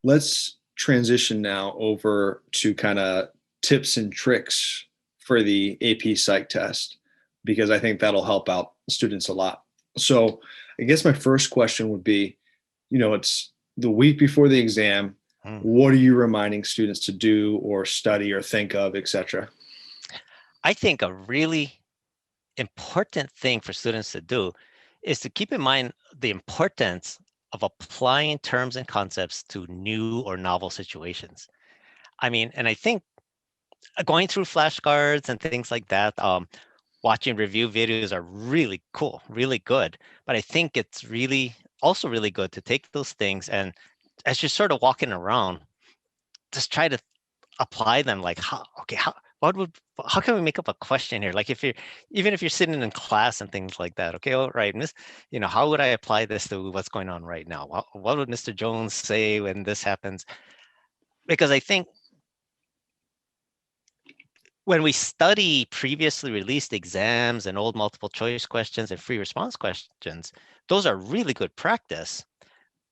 Let's transition now over to kind of tips and tricks for the AP Psych test, because I think that'll help out students a lot. So I guess my first question would be, it's the week before the exam. Hmm. What are you reminding students to do or study or think of, etc.? I think a really important thing for students to do is to keep in mind the importance of applying terms and concepts to new or novel situations. I mean, and I think going through flashcards and things like that, watching review videos are really cool, really good. But I think it's really also really good to take those things and as you're sort of walking around, just try to apply them like what would how can we make up a question here, like if you're even if you're sitting in class and things like that. Okay, all right, miss, how would I apply this to what's going on right now? What would Mr. Jones say when this happens? Because I think when we study previously released exams and old multiple choice questions and free response questions, those are really good practice.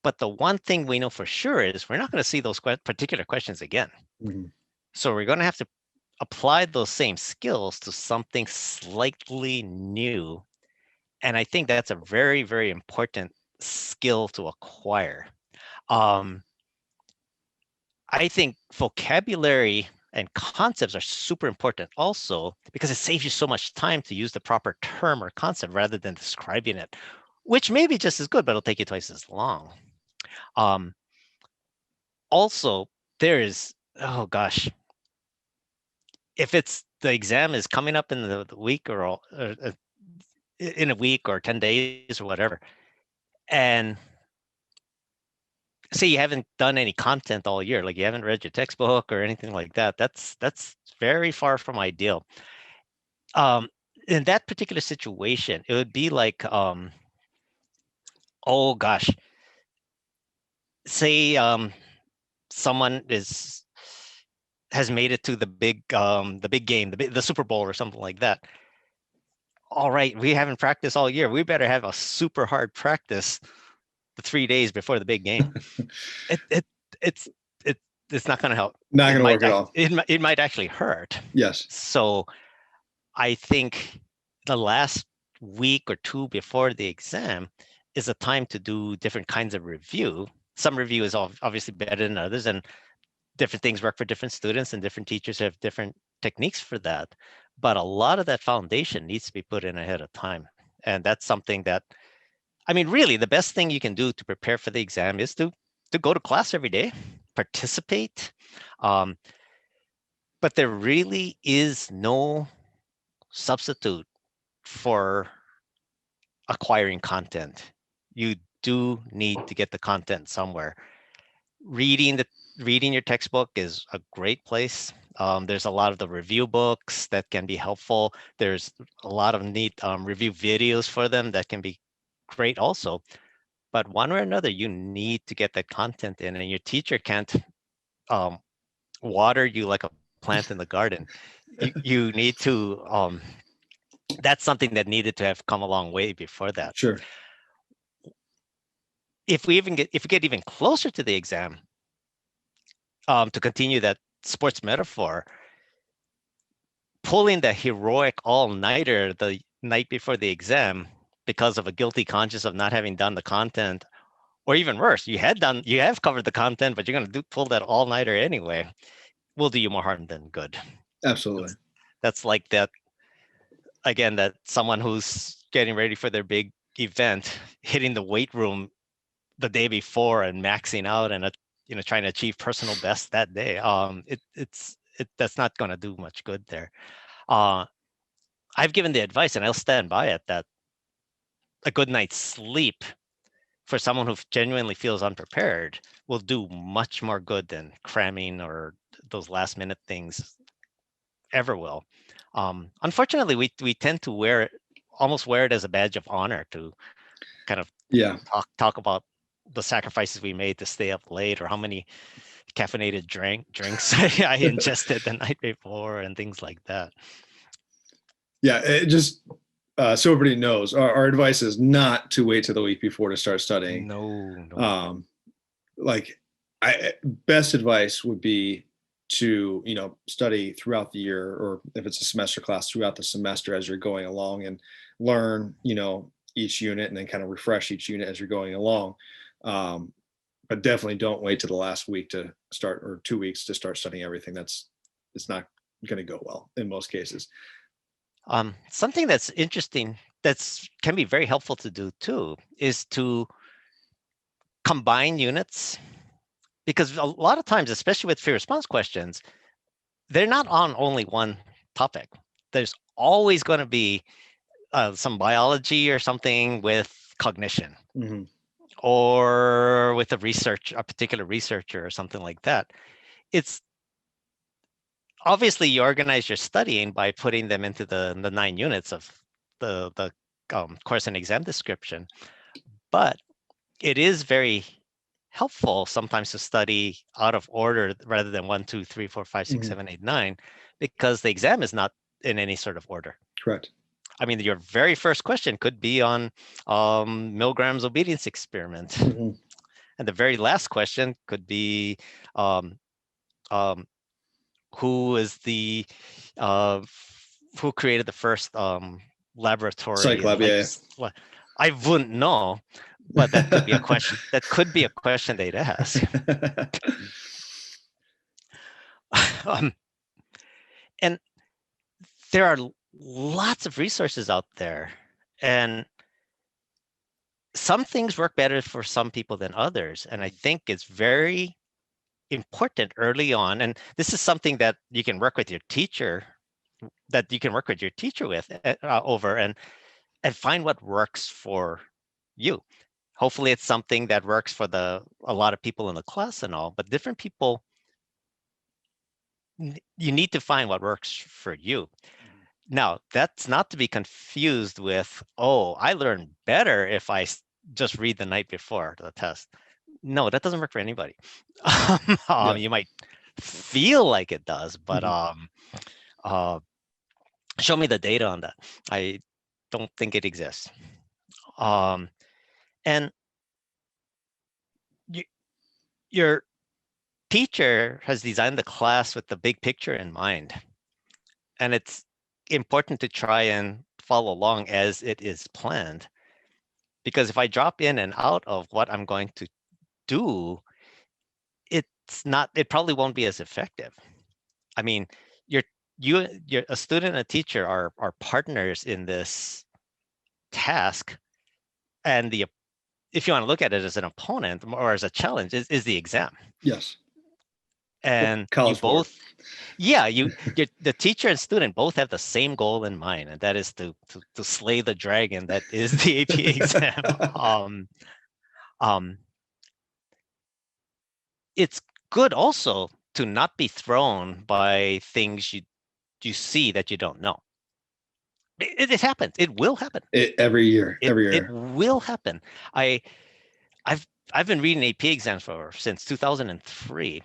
But the one thing we know for sure is we're not going to see those particular questions again. Mhm. So we're going to have to apply those same skills to something slightly new. And I think that's a very, very important skill to acquire. Um, I think vocabulary and concepts are super important also because it saves you so much time to use the proper term or concept rather than describing it, which may be just as good, but it'll take you twice as long. Um, Also, there is, oh gosh, if it's the exam is coming up in the week or in a week or 10 days or whatever, and say you haven't done any content all year, like you haven't read your textbook or anything like that, that's very far from ideal. Um, in that particular situation, it would be like, oh gosh, say someone has made it to the big game, the Super Bowl or something like that. All right, we haven't practiced all year. We better have a super hard practice the 3 days before the big game. It it it's it it's not going to help. Not going to work at all. It might actually hurt. Yes. So I think the last week or two before the exam is a time to do different kinds of review. Some review is obviously better than others, and different things work for different students, and different teachers have different techniques for that. But a lot of that foundation needs to be put in ahead of time. And that's something that, I mean, really, the best thing you can do to prepare for the exam is to go to class every day, participate. Um, but there really is no substitute for acquiring content. You do need to get the content somewhere. Reading the Reading your textbook is a great place. There's a lot of the review books that can be helpful. There's a lot of neat review videos for them that can be great also. But one way or another, you need to get that content in, and your teacher can't um, water you like a plant in the garden. You need to. That's something that needed to have come a long way before that. Sure. If we get even closer to the exam, to continue that sports metaphor, pulling the heroic all-nighter the night before the exam because of a guilty conscience of not having done the content, or even worse, you have covered the content, but you're going to pull that all-nighter anyway, will do you more harm than good. Absolutely. That's like that, again, that someone who's getting ready for their big event, hitting the weight room the day before and maxing out and trying to achieve personal best that day. That's not going to do much good there. Uh, I've given the advice, and I'll stand by it, that a good night's sleep for someone who genuinely feels unprepared will do much more good than cramming or those last minute things ever will. Unfortunately, we tend to almost wear it as a badge of honor to kind of Yeah. talk about the sacrifices we made to stay up late, or how many caffeinated drinks I ingested the night before and things like that. Yeah. It just so everybody knows, our advice is not to wait till the week before to start studying. No. Like Best advice would be to, study throughout the year, or if it's a semester class, throughout the semester as you're going along, and learn, each unit, and then kind of refresh each unit as you're going along. Um, but definitely don't wait to the last week to start, or 2 weeks to start studying everything. It's not going to go well in most cases. Something that's interesting that's can be very helpful to do too is to combine units, because a lot of times, especially with free response questions, they're not on only one topic. There's always going to be some biology or something with cognition, Mhm. or with a particular researcher or something like that. It's obviously you organize your studying by putting them into the 9 units of the course and exam description, but it is very helpful sometimes to study out of order rather than 1, 2, 3, 4, 5, 6, Mhm. 7, 8, 9, because the exam is not in any sort of order. Correct. I mean, your very first question could be on Milgram's obedience experiment, Mhm. and the very last question could be um, um, who is the uh, who created the first Psych laboratory lab, yeah. I wouldn't know, but that could be a question. That could be a question they'd ask. um, and there are lots of resources out there, and some things work better for some people than others. And I think it's very important early on. And this is something that you can work with your teacher, with over, and find what works for you. Hopefully it's something that works for a lot of people in the class and all, but different people, you need to find what works for you. Now, that's not to be confused with, oh, I learn better if I just read the night before the test. No, that doesn't work for anybody. Yeah. You might feel like it does, but Mhm. uh, show me the data on that. I don't think it exists. Um, and you, your teacher has designed the class with the big picture in mind, and it's important to try and follow along as it is planned. Because if I drop in and out of what I'm going to do, it probably won't be as effective. I mean, you're you're a student and a teacher are partners in this task, and the if you want to look at it as an opponent or as a challenge, is the exam. Yes. And you College board. both, the teacher and student both have the same goal in mind, and that is to slay the dragon that is the AP exam. Um, it's good also to not be thrown by things you see that you don't know. It happens. It will happen. Every year, It every it year. will happen. I I've I've been reading AP exams since 2003,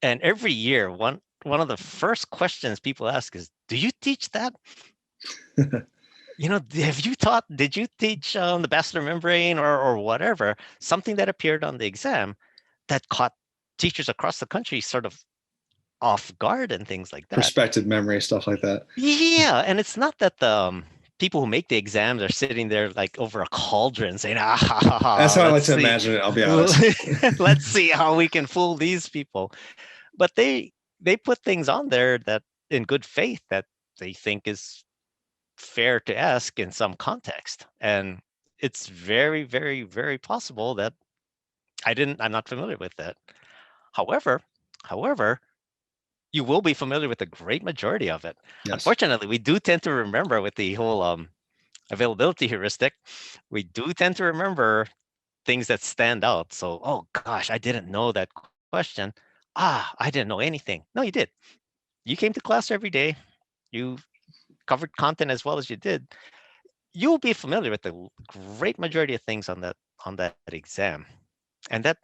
and every year one of the first questions people ask is, "Do you teach that? Did you teach the basilar membrane or whatever, something that appeared on the exam that caught teachers across the country sort of off guard and things like that?" Perspective memory, stuff like that. Yeah, and it's not that the people who make the exams are sitting there like over a cauldron saying, "Ah, ha, ha, That's ha, how I let's like to see, imagine it. I'll be honest. let's see how we can fool these people." But they put things on there that in good faith that they think is fair to ask in some context, and it's very, very, very possible that I'm not familiar with that. However, however, you will be familiar with the great majority of it. Yes. Unfortunately, we do tend to remember with the whole availability heuristic, we do tend to remember things that stand out. So, oh gosh, I didn't know that question. I didn't know anything. No, you did. You came to class every day. You covered content as well as you did. You'll be familiar with the great majority of things on that exam. And that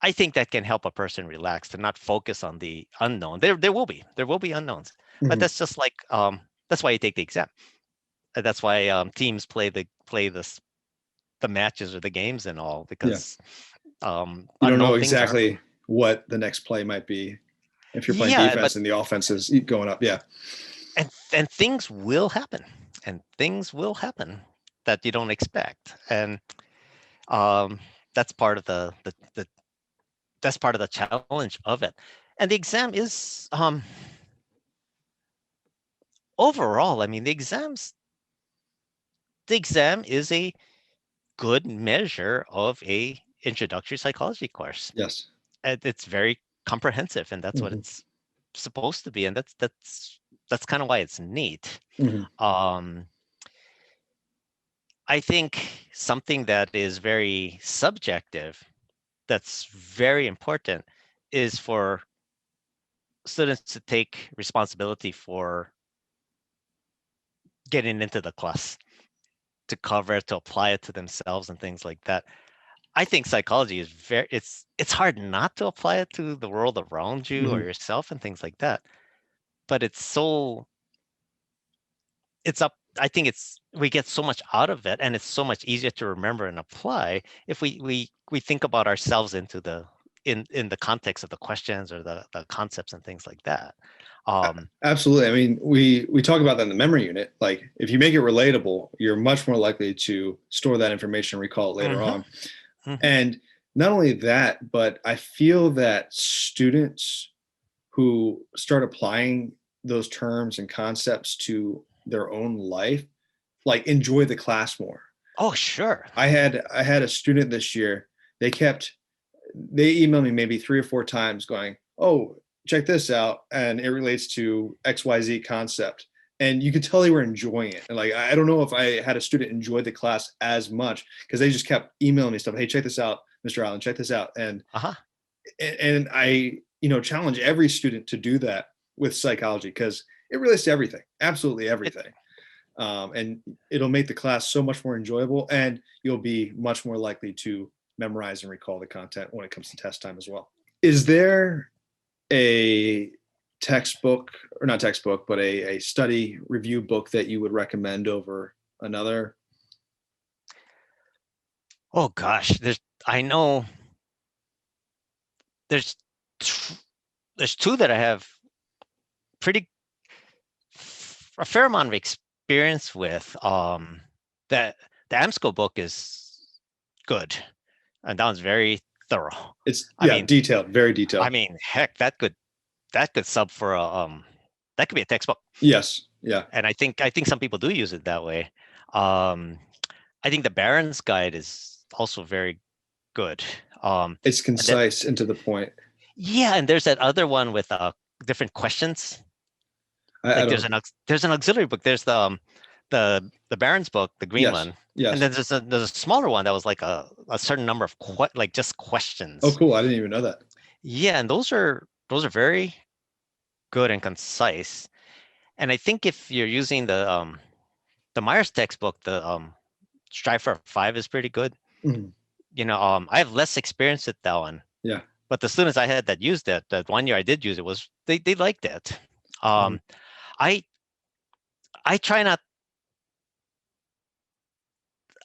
I think that can help a person relax to not focus on the unknown. There will be unknowns, but Mhm. that's just like that's why you take the exam. That's why teams play the matches or the games and all, Yeah. because You don't know Unknown things are. exactly what the next play might be if you're playing Yeah, but defense and the offense is going up. Yeah. and things will happen, and things will happen that you don't expect, and um, that's part of the that's part of the challenge of it. And the exam is overall, I mean, the exam is a good measure of a introductory psychology course. Yes. And it's very comprehensive, and that's what Hmm. it's supposed to be, and that's kind of why it's neat. Hmm. Um, I think something that is very subjective, that's very important, is for students to take responsibility for getting into the class, to cover it, to apply it to themselves and things like that. I think psychology is it's hard not to apply it to the world around you or Hmm. yourself and things like that. But it's up I think it's we get so much out of it, and it's so much easier to remember and apply if we think about ourselves into the in the context of the questions or the concepts and things like that. Um, Absolutely. I mean, we talk about that in the memory unit. Like, if you make it relatable, you're much more likely to store that information and recall it later mhm, on. mhm. And not only that, but I feel that students who start applying those terms and concepts to their own life, like, enjoy the class more. Oh, sure. I had a student this year. They emailed me maybe 3 or 4 times going, "Oh, check this out," and it relates to XYZ concept. And you could tell they were enjoying it. And like, I don't know if I had a student enjoy the class as much because they just kept emailing me stuff. Hey, check this out, Mr. Allen, check this out. Uh-huh. And I, challenge every student to do that with psychology because it relates to everything, absolutely It, everything. And it'll make the class so much more enjoyable, and you'll be much more likely to memorize and recall the content when it comes to test time as well. Is there a textbook, or not textbook, but a study review book that you would recommend over another? oh gosh, I know there's t- there's two that I have pretty a fair amount of experience with. That the AMSCO book is good, and that one's very thorough. It's, I yeah, mean, detailed, very detailed. heck, that could sub for a that could be a textbook, Yes, yeah. and I think some people do use it that way. Um, I think the Baron's Guide is also very good. It's And then concise and to the point. yeah, and there's that other one with different questions. I Like don't. there's an auxiliary book. There's the Baron's book, the green Yes, one, and yes. then there's a smaller one that was like a certain number of like just Oh, questions. cool. I didn't even know that. Yeah, and those are very good and concise. And I think if you're using the Myers textbook, the Strive for 5 is pretty good. Mhm. I have less experience with that one, Yeah. but the students I had that used it, that 1 year I did use it, was they liked it. Mhm. Um, I I try not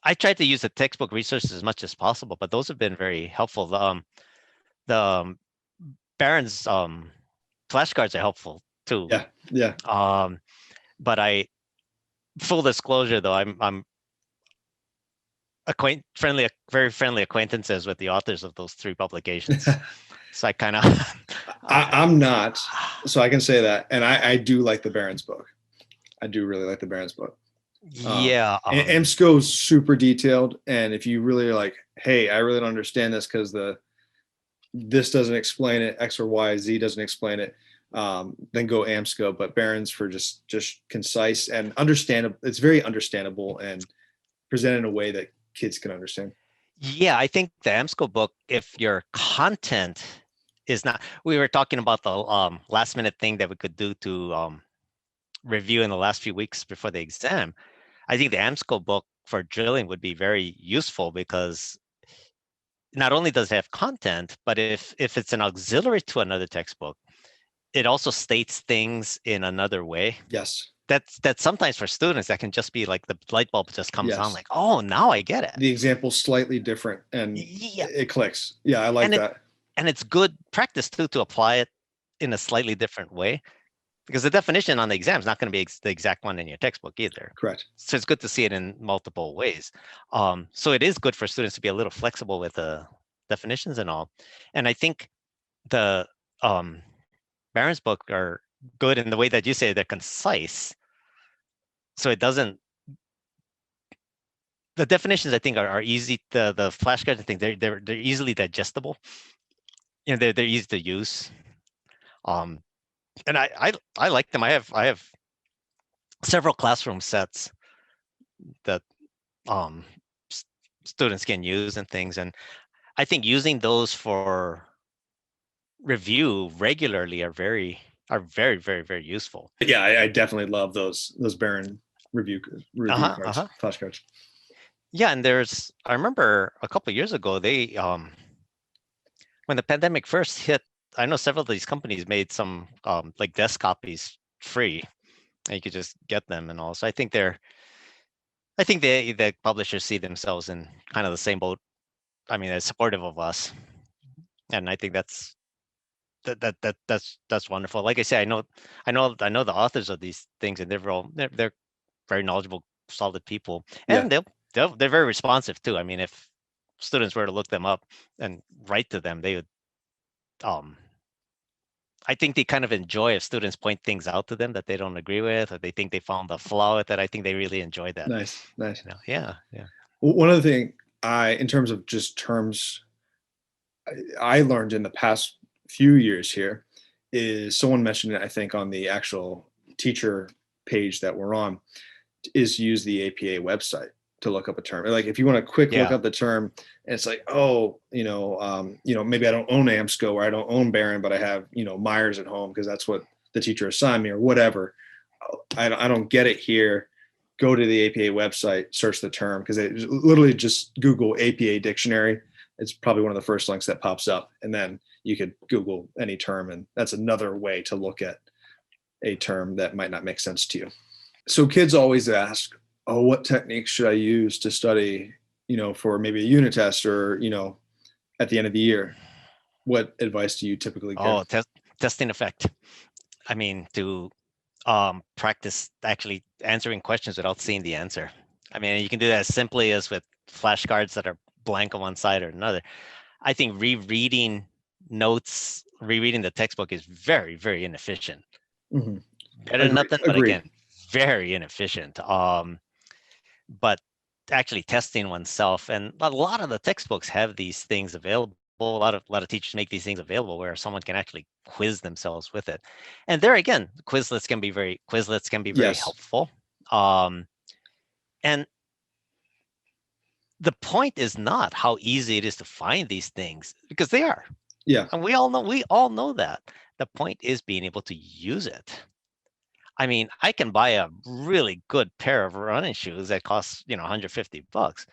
I tried to use the textbook resources as much as possible, but those have been very helpful. The Barron's flashcards are helpful too. Yeah, yeah. Um, but full disclosure though, I'm very friendly acquaintances with the authors of those 3 publications. So I kind of, I'm not, so I can say that. And I do like the Barron's book. I do really like the Barron's book. yeah, And EMSCO is super detailed. And if you really are like, hey, I really don't understand this because this doesn't explain it, X or Y, Z doesn't explain it, then go AMSCO. But Barron's for just concise and understandable. It's very understandable and presented in a way that kids can understand. yeah. I think the AMSCO book, if your content is not, we were talking about the last minute thing that we could do to review in the last few weeks before the exam. I think the AMSCO book for drilling would be very useful because not only does it have content, but if it's an auxiliary to another textbook, it also states things in another way. Yes. that's sometimes for students that can just be like the light bulb just comes on, Yes. like, oh, now I get it. The example's slightly different and Yeah, it clicks. Yeah, I like and it that. and it's good practice too to apply it in a slightly different way, because the definition on the exam is not going to be the exact one in your textbook either. Correct. So it's good to see it in multiple ways. So it is good for students to be a little flexible with the definitions and all. And I think the um, Barron's book are good in the way that you say they're concise. So it doesn't. The definitions I think are easy. The flashcards I think they're easily digestible. You know, they're easy to use. Um, and I like them. I have several classroom sets that um, students can use and things. And I think using those for review regularly are very useful. Yeah, I definitely love those Baron review Uh-huh, cards, uh-huh. flashcards. Yeah, and I remember a couple of years ago, they when the pandemic first hit, I know several of these companies made some like desk copies free, and you could just get them and all. So I think the publishers see themselves in kind of the same boat. I mean, they're supportive of us, and I think that's wonderful. Like I say, I know the authors of these things, and they're very knowledgeable, solid people, Yeah, and they're very responsive too. I mean, if students were to look them up and write to them, they would. Um, I think they kind of enjoy if students point things out to them that they don't agree with, or they think they found a flaw with it. I think they really enjoy that. nice, nice. Yeah, yeah. One other thing in terms of just terms, I learned in the past few years here is someone mentioned it, I think, on the actual teacher page that we're on, is use the APA website to look up a term. Like if you want to quick look Yeah. up the term, and it's like, oh, maybe I don't own AMSCO or I don't own Barron, but I have Myers at home because that's what the teacher assigned me or whatever. I don't get it here. Go to the APA website, search the term because it literally just Google APA dictionary. It's probably one of the first links that pops up, and then you could Google any term, and that's another way to look at a term that might not make sense to you. So kids always ask, oh, what techniques should I use to study, for maybe a unit test or, at the end of the year? What advice do you typically give? Oh, testing effect. I mean, to practice actually answering questions without seeing the answer. I mean, you can do that as simply as with flashcards that are blank on one side or another. I think rereading notes, rereading the textbook is very, very inefficient. Mhm. Better than Agree. nothing, but Agreed. again, very inefficient. But actually testing oneself, and a lot of the textbooks have these things available. A lot of teachers make these things available where someone can actually quiz themselves with it. And there again, Quizlets can be very Yes. helpful. Um, and the point is not how easy it is to find these things, because they are. Yeah. And we all know that. The point is being able to use it. I mean, I can buy a really good pair of running shoes that costs, $150.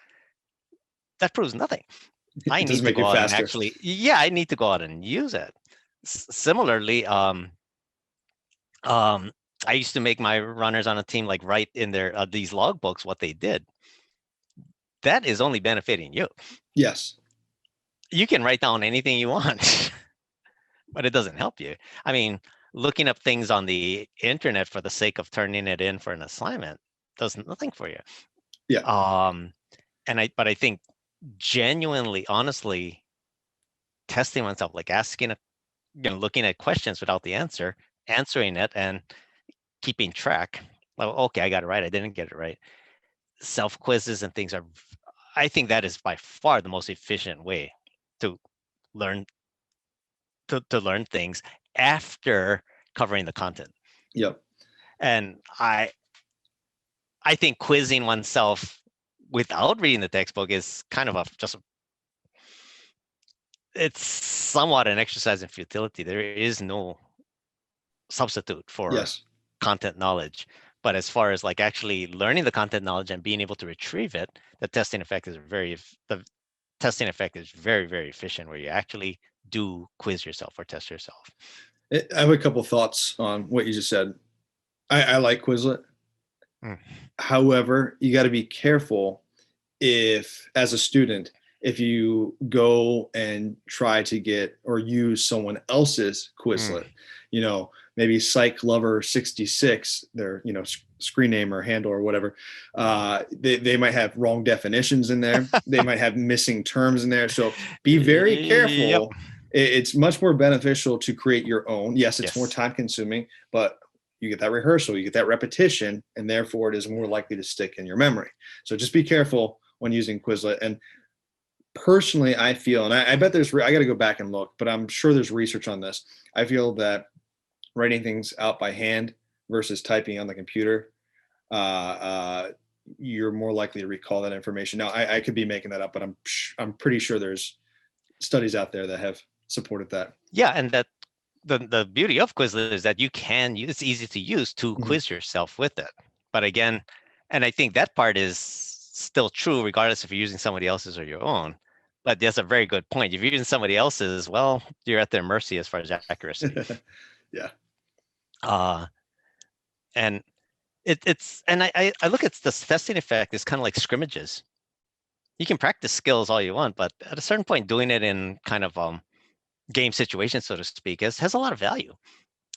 That proves nothing. I It doesn't need to make go you out and faster. actually, yeah, I need to go out and use it. Similarly, um, I used to make my runners on a team like write in their these logbooks what they did. That is only benefiting you. Yes. You can write down anything you want, but it doesn't help you. I mean, looking up things on the internet for the sake of turning it in for an assignment does nothing for you. Yeah. Um, but I think genuinely, honestly, testing oneself, like looking at questions without the answer, answering it, and keeping track. Oh, okay, I got it right. I didn't get it right. Self quizzes and things I think that is by far the most efficient way to learn to learn things after covering the content. Yep. And I think quizzing oneself without reading the textbook is kind of it's somewhat an exercise in futility. There is no substitute for Yes. content knowledge. But as far as like actually learning the content knowledge and being able to retrieve it, the testing effect is very, very efficient, where you actually do quiz yourself or test yourself. I have a couple thoughts on what you just said. I like Quizlet. Mm, However, you got to be careful if, as a student, if you go and try to get or use someone else's mm. Quizlet, maybe Psych Lover 66, their, screen name or handle or whatever, they might have wrong definitions in there. They might have missing terms in there. So be very Yep. careful. It's much more beneficial to create your own. Yes, it's more Yes. time consuming, but you get that rehearsal, you get that repetition, and therefore it is more likely to stick in your memory. So just be careful when using Quizlet. And personally, I feel, and I bet I got to go back and look, but I'm sure there's research on this. I feel that writing things out by hand versus typing on the computer, you're more likely to recall that information. Now, I could be making that up, but I'm pretty sure there's studies out there that have supported that. Yeah, and that the beauty of Quizlet is that you can use it's easy to use to Mhm. quiz yourself with it. But again, and I think that part is still true regardless if you're using somebody else's or your own. But that's a very good point. If you're using somebody else's, well, you're at their mercy as far as accuracy. Yeah, Uh, and it's and I look at the testing effect is kind of like scrimmages. You can practice skills all you want, but at a certain point, doing it in kind of game situations, so to speak, has a lot of value.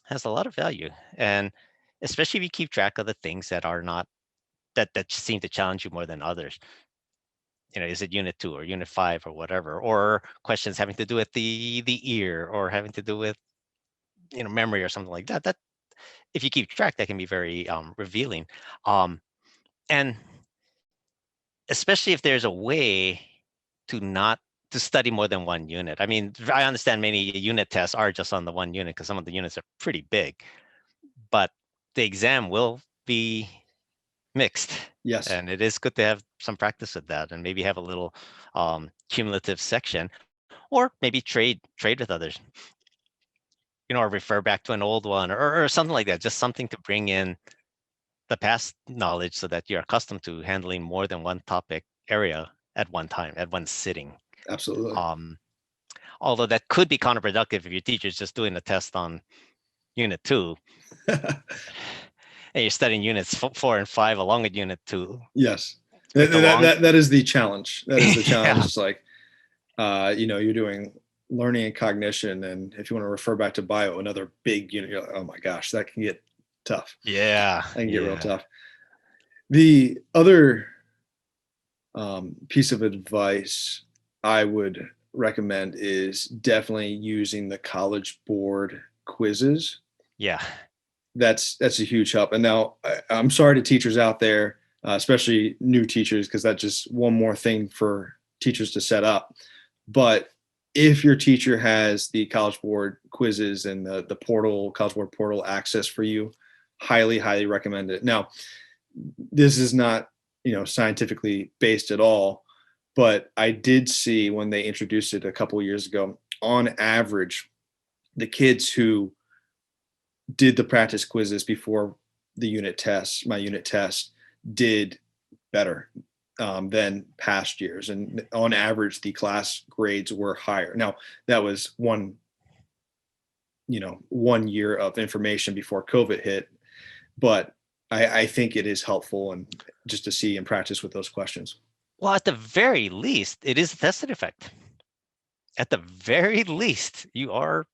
Has a lot of value, and especially if you keep track of the things that are not that seem to challenge you more than others. Is it unit 2 or unit 5 or whatever, or questions having to do with the ear or having to do with memory or something like that. That if you keep track, that can be very revealing, um, and especially if there's a way to not to study more than one unit. I mean, I understand many unit tests are just on the one unit because some of the units are pretty big, but the exam will be mixed. yes, And it is good to have some practice with that and maybe have a little cumulative section or maybe trade with others, or refer back to an old one or something like that. Just something to bring in the past knowledge so that you're accustomed to handling more than one topic area at one time, at one sitting. absolutely. Um, Although that could be counterproductive if your teacher's just doing a test on unit 2 and you're studying units 4 and 5 along with unit 2 Yes, with the long that is the challenge. That is the challenge. yeah. It's like, you're doing learning and cognition, and if you want to refer back to bio, another big unit, you're like, oh my gosh, that can get tough. Yeah. That can get real Yeah. tough. The other piece of advice I would recommend is definitely using the College Board quizzes. Yeah. That's a huge help. And now I'm sorry to teachers out there, especially new teachers, because that's just one more thing for teachers to set up. But if your teacher has the College Board quizzes and the portal, College Board portal access for you, highly, highly recommend it. Now, this is not, scientifically based at all, but I did see when they introduced it a couple of years ago, on average, the kids who did the practice quizzes before the unit tests, my unit test, did better than past years. And on average, the class grades were higher. Now, that was one year of information before COVID hit, but I think it is helpful and just to see and practice with those questions. Well, at the very least, it is a tested effect. At the very least, you are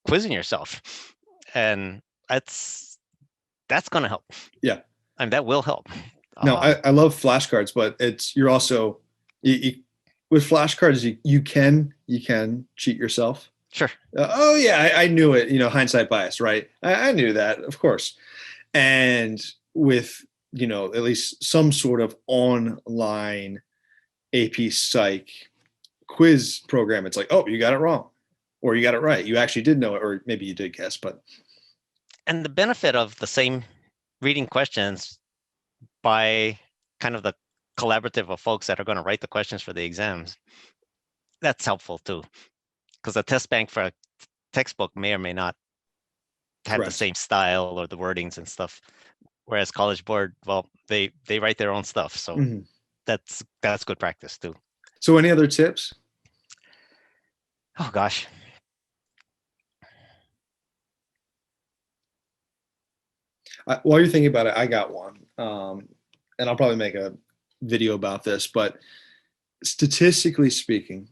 quizzing yourself. And that's going to help. Yeah. And that will help. Now, I love flashcards, but you're also with flashcards you can cheat yourself. Sure. Oh yeah, I knew it. Hindsight bias, right? I knew that, of course. And with at least some sort of online AP Psych quiz program, it's like, oh, you got it wrong, or you got it right. You actually did know it, or maybe you did guess, but And the benefit of the same reading questions by kind of the collaborative of folks that are going to write the questions for the exams, that's helpful too. Because a test bank for a textbook may or may not have the correct. same style or the wordings and stuff. Whereas College Board, well, they write their own stuff. So Mhm. that's good practice too. So, any other tips? Oh gosh. While you're thinking about it, I got one, and I'll probably make a video about this. But statistically speaking,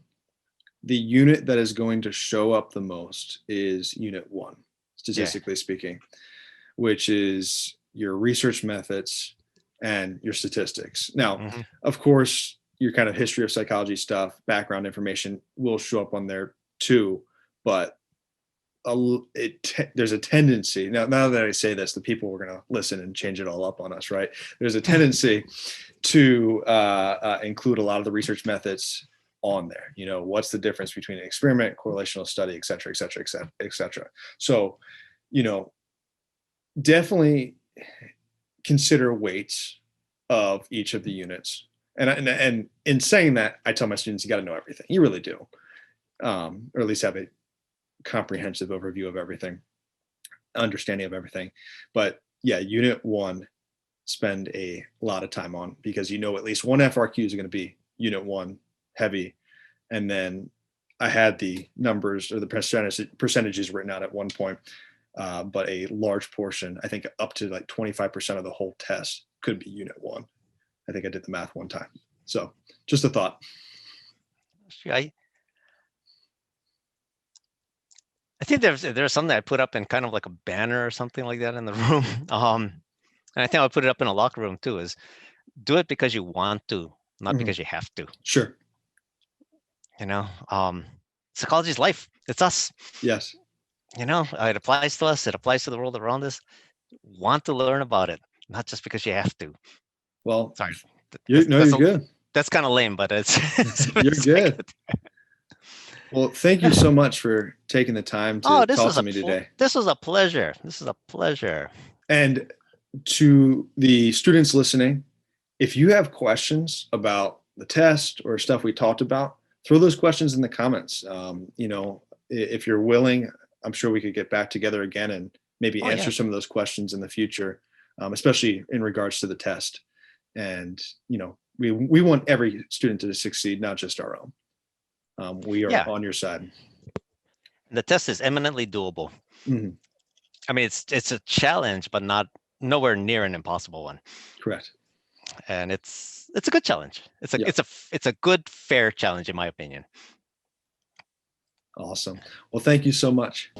the unit that is going to show up the most is Unit 1, Yeah. statistically speaking, which is your research methods and your statistics. Now, Hmm. of course, your kind of history of psychology stuff, background information will show up on there too, but there's a tendency now that I say this, the people are going to listen and change it all up on us, right? There's a tendency to include a lot of the research methods on there. What's the difference between an experiment, correlational study, et cetera, et cetera, et cetera, et cetera. So, definitely consider weights of each of the units. And in saying that, I tell my students, you got to know everything. You really do, or at least have a comprehensive overview of everything, understanding of everything. But yeah, Unit 1, spend a lot of time on, because at least one FRQ is going to be Unit 1 heavy. And then I had the numbers or the percentages written out at one point, but a large portion, I think up to like 25% of the whole test could be Unit 1. I think I did the math one time. So just a thought. I think there's something I put up in kind of like a banner or something like that in the room. And I think I'll put it up in a locker room too, is do it because you want to, not because you have to. Sure. Psychology is life. It's us. Yes. It applies to us. It applies to the world around us. Want to learn about it, not just because you have to. Well, sorry. You're good. That's kind of lame, but it's you're good. Well, thank you so much for taking the time to talk to me today. This was a pleasure. And to the students listening, if you have questions about the test or stuff we talked about, throw those questions in the comments. If you're willing, I'm sure we could get back together again and maybe answer some of those questions in the future, especially in regards to the test. And, we want every student to succeed, not just our own. We are on your side. The test is eminently doable. Mm-hmm. I mean, it's a challenge, but nowhere near an impossible one. Correct. And it's a good challenge. It's a good, fair challenge, in my opinion. Awesome. Well, thank you so much.